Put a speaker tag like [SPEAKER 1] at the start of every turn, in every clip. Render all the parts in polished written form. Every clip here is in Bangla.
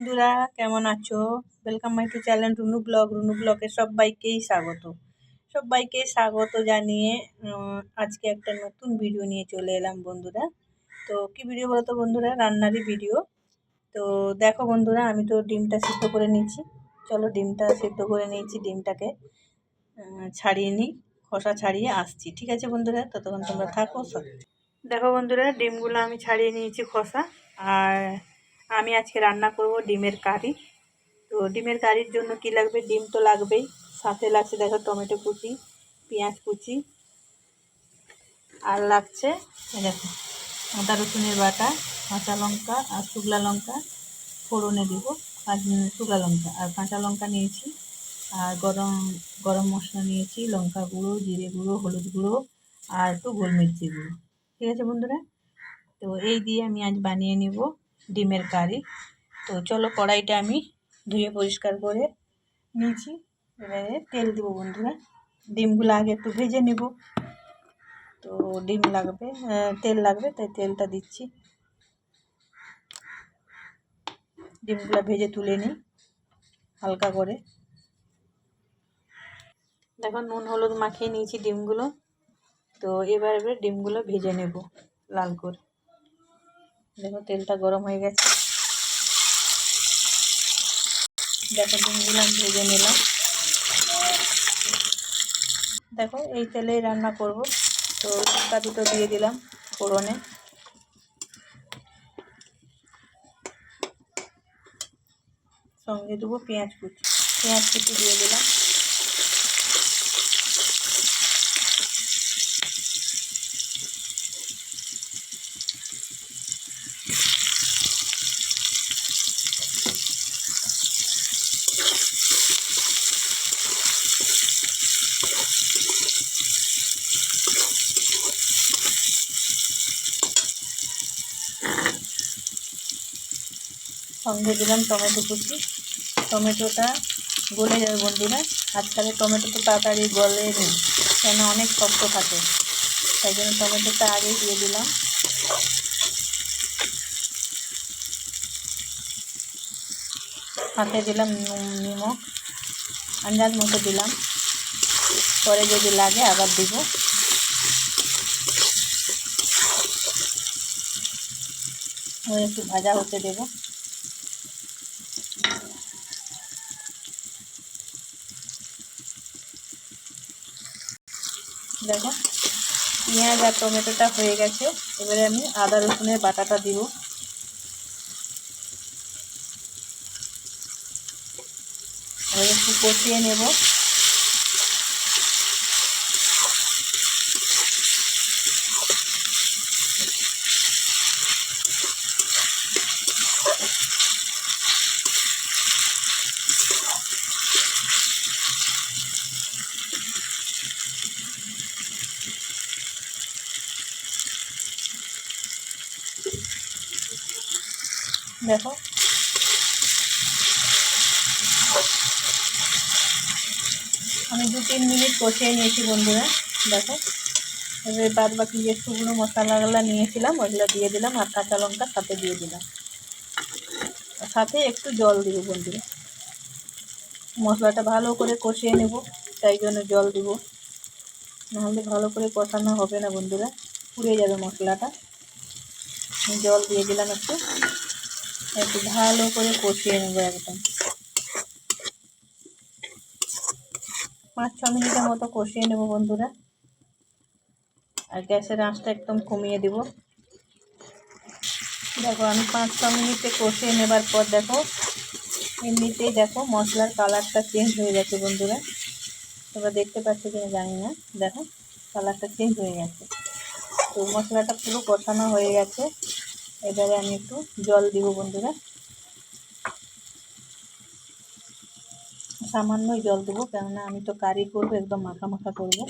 [SPEAKER 1] বন্ধুরা কেমন আছো? Welcome my to channel Runu ব্লগে সবাইকেই স্বাগত জানিয়ে আজকে একটা নতুন ভিডিও নিয়ে চলে এলাম বন্ধুরা। তো কি ভিডিও বলো তো বন্ধুরা? রান্নারই ভিডিও। তো দেখো বন্ধুরা, আমি তো ডিমটা সিদ্ধ করে নিয়েছি। চলো ডিমটা সিদ্ধ করে নিয়েছি, ডিমটাকে ছাড়িয়ে নিই, খোসা ছাড়িয়ে আসছি। ঠিক আছে বন্ধুরা, ততক্ষণ তোমরা থাকো। দেখো বন্ধুরা, ডিমগুলো আমি ছাড়িয়ে নিয়েছি খোসা। আর আমি আজকে রান্না করব ডিমের কারি। তো ডিমের কারির জন্য কি লাগবে? ডিম তো লাগবেই, সাথে লাগছে দেখো টমেটো কুচি, পেঁয়াজ কুচি, আর লাগছে দেখো আদা রসুনের বাটা, কাঁচা লঙ্কা আর শুকনো লঙ্কা ফোড়নে দেবো। আর শুকনো লঙ্কা আর কাঁচা লঙ্কা নিয়েছি, আর গরম মশলা নিয়েছি, লঙ্কা গুঁড়ো, জিরে গুঁড়ো, হলুদ গুঁড়ো আর একটু গোলমরিচি গুঁড়ো। ঠিক আছে বন্ধুরা, তো এই দিয়ে আমি আজ বানিয়ে নেব ডিমের কারি। তো চলো, কড়াইটা আমি ধুয়ে পরিষ্কার করে নিয়েছি। এবারে তেল দেবো বন্ধুরা। ডিমগুলো আগে একটু ভেজে নেব। তো ডিম লাগবে, তেল লাগবে, তাই তেলটা দিচ্ছি। ডিমগুলো ভেজে তুলে নিই হালকা করে। দেখো নুন হলুদ মাখিয়ে নিয়েছি ডিমগুলো। তো এবার ডিমগুলো ভেজে নেব লাল করে। দেখো তেলটা গরম হয়ে গেছে। দেখো ডিমগুলো আমি ভেজে নিলাম। দেখো এই তেলেই রান্না করব। তো লঙ্কা দুটো দিয়ে দিলাম ফোড়নে। সঙ্গে দেবো পেঁয়াজ কুচি দিয়ে দিলাম। সঙ্গে দিলাম টমেটো কুচি। টমেটোটা গলে যাবে বন্ধুরা। আজকাল টমেটো তো তাড়াতাড়ি গলে নি, কেন অনেক শক্ত থাকে, তাই জন্য টমেটোটা আগেই দিয়ে দিলাম। হাতে দিলাম নিমখ, আন্দাজ মতো দিলাম, পরে যদি লাগে আবার দিব। একটু ভাজা হতে দেব। দেখো পেঁয়াজ আর টমেটোটা হয়ে গেছে। এবারে আমি আদা রসুনের বাটাটা দিব। এবার একটু কষিয়ে নেব। দেখো আমি 2-3 মিনিট কষিয়ে নিয়েছি বন্ধুরা। দেখো এবার বাদ বাকি যে শুকনো মশলাগুলো নিয়েছিলাম ওইগুলো দিয়ে দিলাম, আর কাঁচা লঙ্কা সাথে দিয়ে দিলাম। সাথে একটু জল দিব বন্ধুরা। মশলাটা ভালো করে কষিয়ে নেব, তাই জন্য জল দিব, নাহলে ভালো করে কষানো হবে না বন্ধুরা, পুড়ে যাবে মশলাটা। জল দিয়ে দিলাম একটু, একটু ভালো করে কষিয়ে নেব একদম। 5-6 মিনিটের মতো কষিয়ে নেব বন্ধুরা। আর গ্যাসের আঁচটা একদম কমিয়ে দিব। দেখো আমি 5-6 মিনিটে কষিয়ে নেবার পর দেখো এমনিতেই দেখো মশলার কালারটা চেঞ্জ হয়ে গেছে বন্ধুরা। তোমরা দেখতে পাচ্ছ কিনা জানি না, দেখো কালারটা চেঞ্জ হয়ে গেছে। তো মশলাটা পুরো কষানো হয়ে গেছে। এবারে আমি একটু জল দিব বন্ধুরা, সামান্যই জল দেবো, কেননা আমি তো কারি করবো, একদম মাখা মাখা করবো।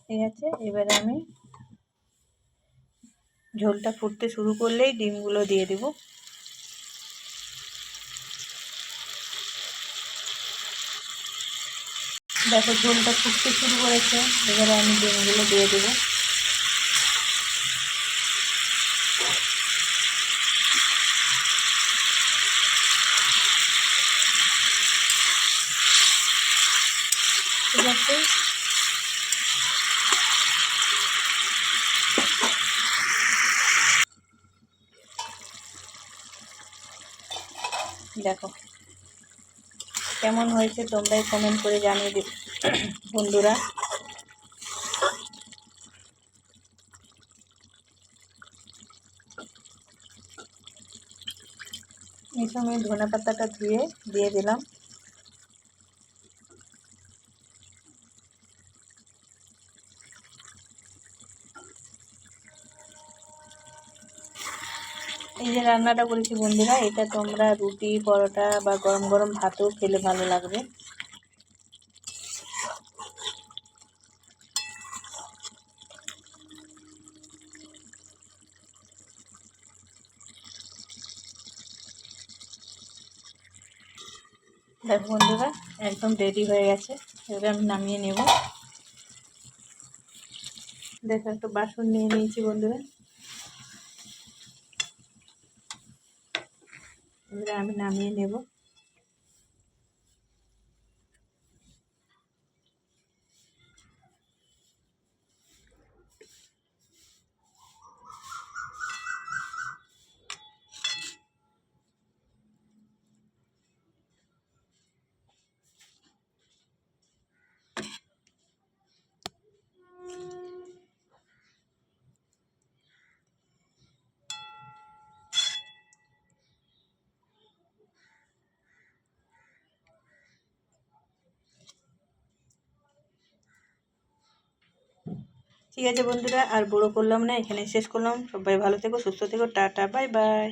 [SPEAKER 1] ঠিক আছে, এবারে আমি ঝোলটা ফুটতে শুরু করলেই ডিমগুলো দিয়ে দিব। দেখো ঝোলটা ফুটতে শুরু করেছে, এবারে আমি ডিমগুলো দিয়ে দেবো। দেখো কেমন হয়েছে তোমরাই কমেন্ট করে জানিয়ে দেবে বন্ধুরা। এই সময় ধনে পাতাটা ধুয়ে দিয়ে দিলাম। এই যে রান্নাটা করেছি বন্ধুরা, এটা তোমরা রুটি পরোটা বা গরম গরম ভাতেও খেলে ভালো লাগবে। দেখো বন্ধুরা একদম রেডি হয়ে গেছে, এবার আমি নামিয়ে নেব। দেখো একটা বাসন নিয়ে নিয়েছি বন্ধুরা, এবার আমি নামিয়ে নেব। ঠিক আছে বন্ধুরা, আর বড় করলাম না, এখানে শেষ করলাম। সবাই ভালো থেকো, সুস্থ থেকো, টাটা, বাই বাই।